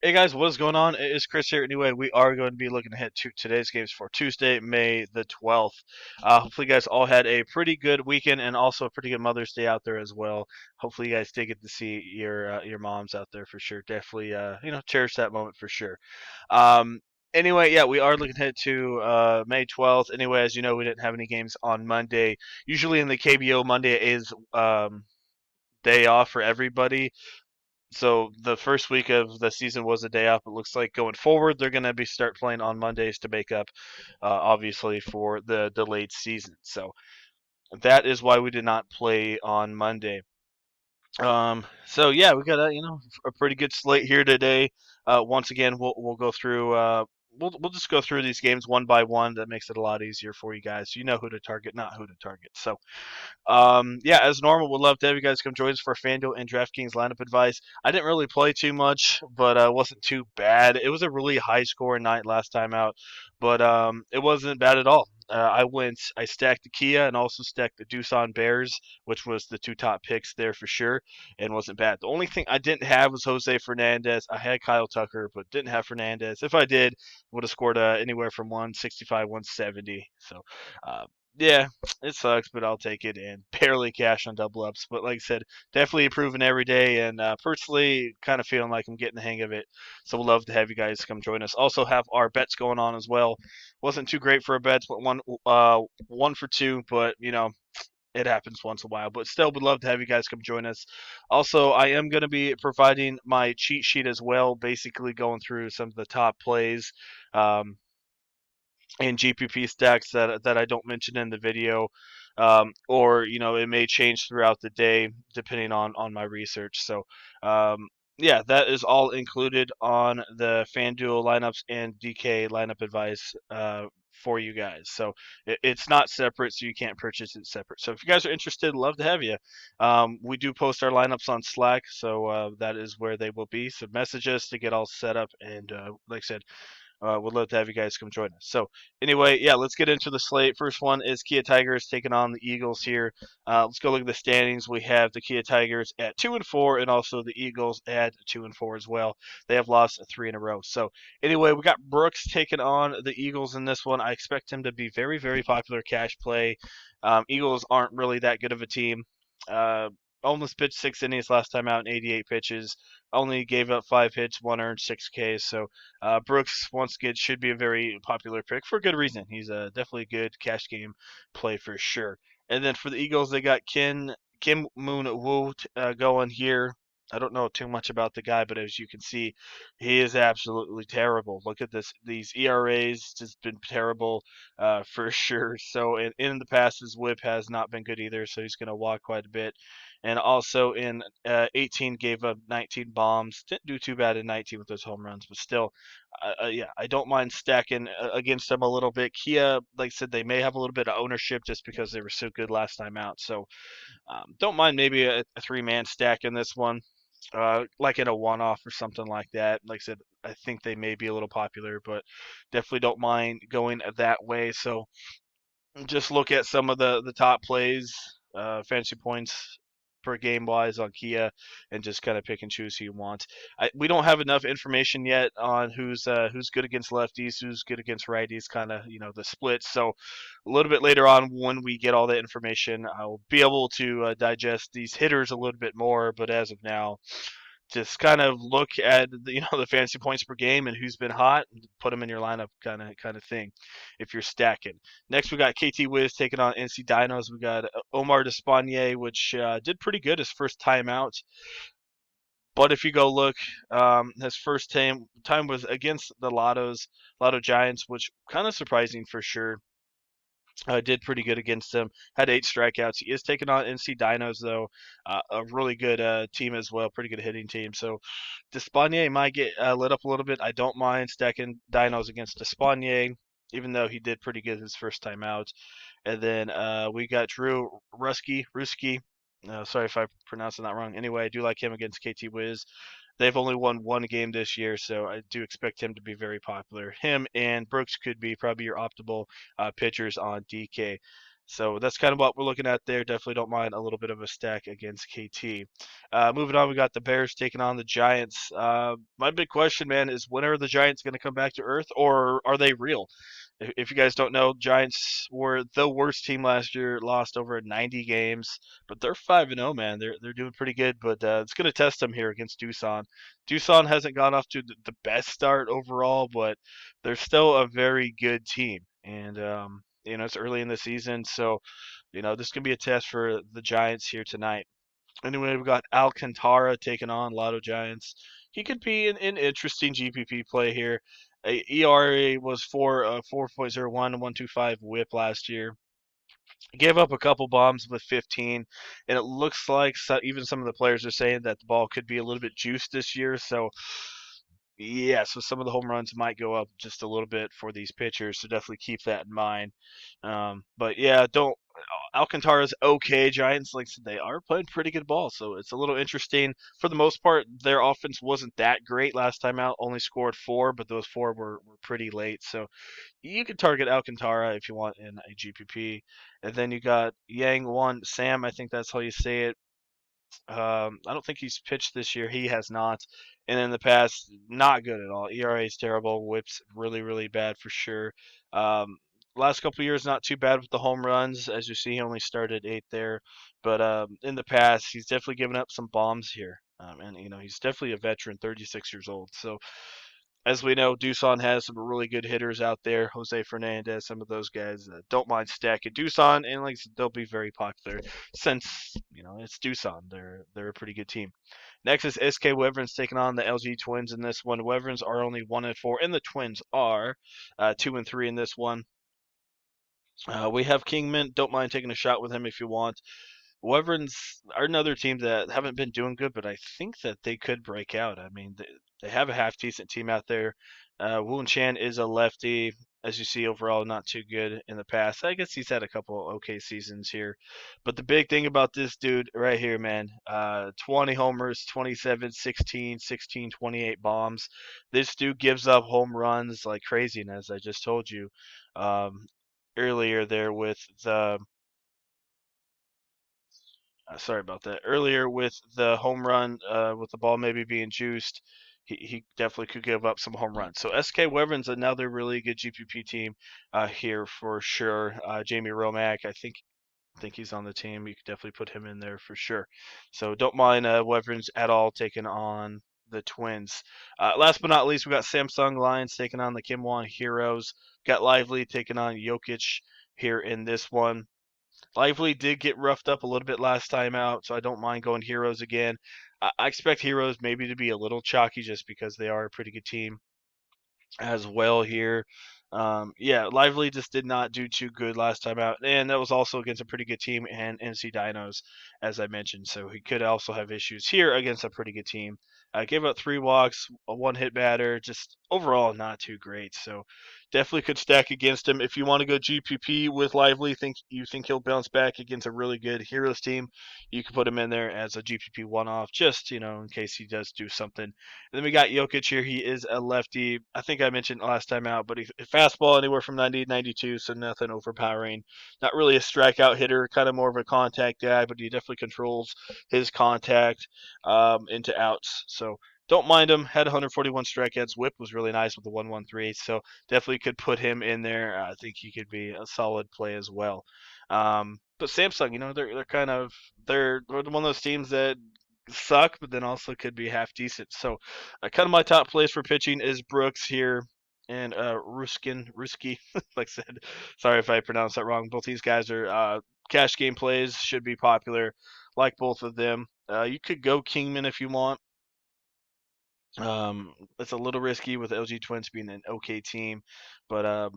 Hey guys, what is going on? It is Chris here. Anyway, we are going to be looking ahead to today's games for Tuesday, May the 12th. Hopefully, you guys all had a pretty good weekend and also a pretty good Mother's Day out there as well. Hopefully, you guys did get to see your moms out there for sure. Definitely, cherish that moment for sure. Um, anyway, yeah, we are looking ahead to May 12th. Anyway, as you know, we didn't have any games on Monday. Usually in the KBO, Monday is day off for everybody. So the first week of the season was a day off. It looks like going forward they're going to be start playing on Mondays to make up, obviously, for the delayed season. So that is why we did not play on Monday. So yeah, we got a pretty good slate here today. Once again, we'll go through. We'll just go through these games one by one. That makes it a lot easier for you guys. You know who to target, not who to target. So yeah, as normal, would love to have you guys come join us for FanDuel and DraftKings lineup advice. I didn't really play too much, but wasn't too bad. It was a really high scoring night last time out, but it wasn't bad at all. I stacked the Kia and also stacked the Doosan Bears, which was the two top picks there for sure, and wasn't bad. The only thing I didn't have was Jose Fernandez. I had Kyle Tucker, but didn't have Fernandez. If I did, would have scored anywhere from 165, 170. So, uh, yeah, it sucks, but I'll take it and barely cash on double ups. But like I said, definitely improving every day, and personally, kind of feeling like I'm getting the hang of it. So we'd love to have you guys come join us. Also have our bets going on as well. Wasn't too great for our bets, but one for two. But it happens once in a while. But still, would love to have you guys come join us. Also, I am going to be providing my cheat sheet as well, basically going through some of the top plays. Um, and GPP stacks that I don't mention in the video, or it may change throughout the day depending on my research. So yeah, that is all included on the FanDuel lineups and DK lineup advice for you guys. So it's not separate, so you can't purchase it separate. So if you guys are interested, love to have you. We do post our lineups on Slack, so that is where they will be. So message us to get all set up, and like I said, would love to have you guys come join us. So anyway, yeah, let's get into the slate. First one is Kia Tigers taking on the Eagles here. Let's go look at the standings. We have the Kia Tigers at 2-4, and also the Eagles at 2-4 as well. They have lost three in a row. So anyway, we got Brooks taking on the Eagles in this one. I expect him to be very, very popular cash play. Eagles aren't really that good of a team. Uh, Almost pitched 6 innings last time out in 88 pitches. Only gave up 5 hits, one earned, 6 Ks. So Brooks, once again, should be a very popular pick for a good reason. He's a definitely a good cash game play for sure. And then for the Eagles, they got Kim Moon Woo going here. I don't know too much about the guy, but as you can see, he is absolutely terrible. Look at these ERAs, just been terrible for sure. So in the past, his WHIP has not been good either. So he's going to walk quite a bit. And also in 18, gave up 19 bombs. Didn't do too bad in 19 with those home runs, but still, yeah, I don't mind stacking against them a little bit. Kia, like I said, they may have a little bit of ownership just because they were so good last time out. So don't mind maybe a three-man stack in this one, like in a one-off or something like that. Like I said, I think they may be a little popular, but definitely don't mind going that way. So just look at some of the top plays, fantasy points per game wise on Kia, and just kind of pick and choose who you want. We don't have enough information yet on who's good against lefties, who's good against righties, kind of the splits. So a little bit later on, when we get all that information, I'll be able to digest these hitters a little bit more. But as of now, just kind of look at the fantasy points per game and who's been hot, and put them in your lineup, kind of thing, if you're stacking. Next, we got KT Wiz taking on NC Dinos. We got Omar Despaigne, which did pretty good his first time out. But if you go look, his first time was against the Lotto Giants, which kind of surprising for sure. Did pretty good against them. Had 8 strikeouts. He is taking on NC Dinos though, a really good team as well, pretty good hitting team. So Despaigne might get lit up a little bit. I don't mind stacking Dinos against Despaigne, even though he did pretty good his first time out. And then we got Drew Ruski. Sorry if I'm pronouncing that wrong. Anyway, I do like him against KT Wiz. They've only won one game this year, so I do expect him to be very popular. Him and Brooks could be probably your optimal pitchers on DK. So that's kind of what we're looking at there. Definitely don't mind a little bit of a stack against KT. Moving on, we got the Bears taking on the Giants. My big question, man, is when are the Giants going to come back to earth, or are they real? If you guys don't know, Giants were the worst team last year, lost over 90 games, but they're 5-0, man. They're doing pretty good, but it's going to test them here against Tucson. Tucson hasn't gone off to the best start overall, but they're still a very good team, and it's early in the season, so this can be a test for the Giants here tonight. Anyway, we've got Alcantara taking on Lotto Giants. He could be an interesting GPP play here. ERA was 4.01 and 1.25 WHIP last year. He gave up a couple bombs with 15, and it looks like even some of the players are saying that the ball could be a little bit juiced this year. So yeah, so some of the home runs might go up just a little bit for these pitchers, so definitely keep that in mind. But yeah, don't Alcantara's okay. Giants, like I said, they are playing pretty good ball, so it's a little interesting. For the most part, their offense wasn't that great last time out. Only scored 4, but those 4 were pretty late. So you can target Alcantara if you want in a GPP. And then you got Yang One Sam. I think that's how you say it. I don't think he's pitched this year. He has not. And in the past, not good at all. ERA is terrible. Whips really, really bad for sure. Um, last couple years, not too bad with the home runs. As you see, he only started 8 there. But in the past, he's definitely given up some bombs here. And, he's definitely a veteran, 36 years old. So as we know, Doosan has some really good hitters out there. Jose Fernandez, some of those guys. Don't mind stacking Doosan, and like I said, they'll be very popular since it's Doosan. They're a pretty good team. Next is SK Wyverns taking on the LG Twins in this one. Wyverns are only 1-4, and the Twins are 2-3 in this one. We have Kingman. Don't mind taking a shot with him if you want. Wyverns are another team that haven't been doing good, but I think that they could break out. I mean, they have a half decent team out there. Woon Chan is a lefty, as you see overall, not too good in the past. I guess he's had a couple okay seasons here, but the big thing about this dude right here, man, 20 homers, 27, 16, 16, 28 bombs. This dude gives up home runs like crazy, and as I just told you earlier there with the sorry about that. Earlier with the home run, with the ball maybe being juiced, he definitely could give up some home runs. So SK Wyvern's another really good GPP team here for sure. Jamie Romack, I think he's on the team. You could definitely put him in there for sure. So don't mind Wyverns at all taking on the Twins. Last but not least, we got Samsung Lions taking on the Kimwan Heroes. Got Lively taking on Jokic here in this one. Lively did get roughed up a little bit last time out, so I don't mind going Heroes again. I expect Heroes maybe to be a little chalky just because they are a pretty good team as well here. Yeah, Lively just did not do too good last time out, and that was also against a pretty good team and NC Dinos, as I mentioned. So he could also have issues here against a pretty good team. Gave up 3 walks, a 1-hit batter, just overall not too great. So definitely could stack against him. If you want to go GPP with Lively, think he'll bounce back against a really good Heroes team, you can put him in there as a GPP one-off, just in case he does do something. And then we got Jokic here. He is a lefty. I think I mentioned last time out, but he fastball anywhere from 90 to 92, so nothing overpowering. Not really a strikeout hitter, kind of more of a contact guy, but he definitely controls his contact into outs. So don't mind him. Had 141 strikeouts. Whip was really nice with the 113, so definitely could put him in there. I think he could be a solid play as well. But Samsung, they're kind of they're one of those teams that suck, but then also could be half decent. So, kind of my top plays for pitching is Brooks here and Ruski. Like I said, sorry if I pronounced that wrong. Both these guys are cash game plays, should be popular. Like both of them. You could go Kingman if you want. It's a little risky with LG Twins being an okay team, but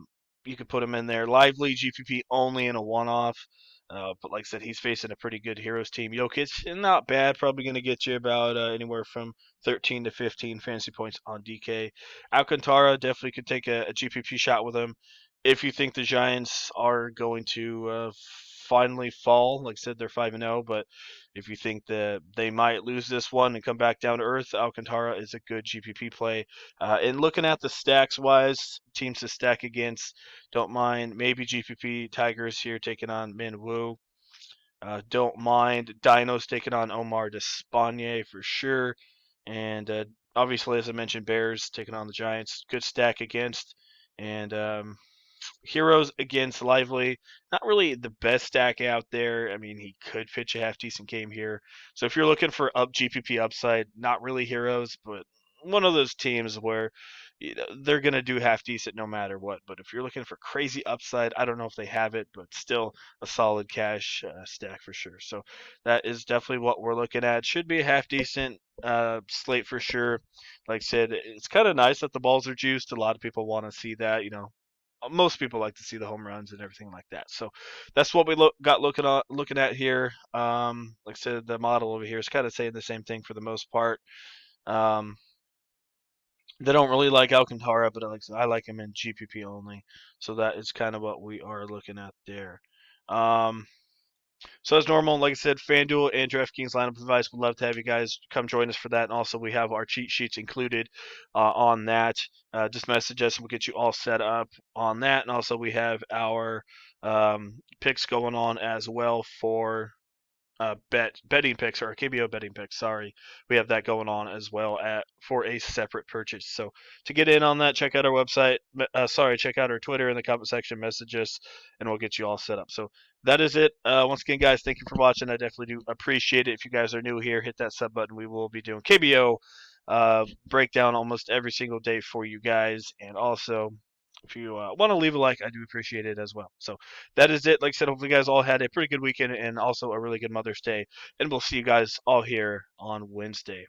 you could put him in there. Lively GPP only in a one-off. But like I said, he's facing a pretty good Heroes team. Jokic, not bad. Probably going to get you about anywhere from 13 to 15 fantasy points on DK. Alcantara definitely could take a GPP shot with him. If you think the Giants are going to finally fall. Like I said, they're 5-0, but if you think that they might lose this one and come back down to earth, Alcantara is a good GPP play. And looking at the stacks wise, teams to stack against, don't mind maybe GPP Tigers here taking on Minwoo. Don't mind Dinos taking on Omar Despaigne for sure. And obviously, as I mentioned, Bears taking on the Giants. Good stack against. And Heroes against Lively. Not really the best stack out there. I mean, he could pitch a half decent game here. So if you're looking for up GPP upside, not really Heroes, but one of those teams where they're going to do half decent no matter what. But if you're looking for crazy upside, I don't know if they have it, but still a solid cash stack for sure. So that is definitely what we're looking at. Should be a half decent slate for sure. Like I said, it's kind of nice that the balls are juiced. A lot of people want to see that. Most people like to see the home runs and everything like that. So that's what we got looking at here. Like I said, the model over here is kind of saying the same thing for the most part. Um, they don't really like Alcantara, but I like him in GPP only. So that is kind of what we are looking at there. So as normal, like I said, FanDuel and DraftKings lineup advice. We'd love to have you guys come join us for that. And also, we have our cheat sheets included on that. Just message us and we'll get you all set up on that. And also, we have our picks going on as well for betting picks or KBO betting picks. Sorry, we have that going on as well for a separate purchase. So to get in on that, check out our website. Check out our Twitter in the comment section. Message us, and we'll get you all set up. So that is it. Once again, guys, thank you for watching. I definitely do appreciate it. If you guys are new here, hit that sub button. We will be doing KBO breakdown almost every single day for you guys, and also if you want to leave a like, I do appreciate it as well. So that is it. Like I said, hopefully you guys all had a pretty good weekend and also a really good Mother's Day. And we'll see you guys all here on Wednesday.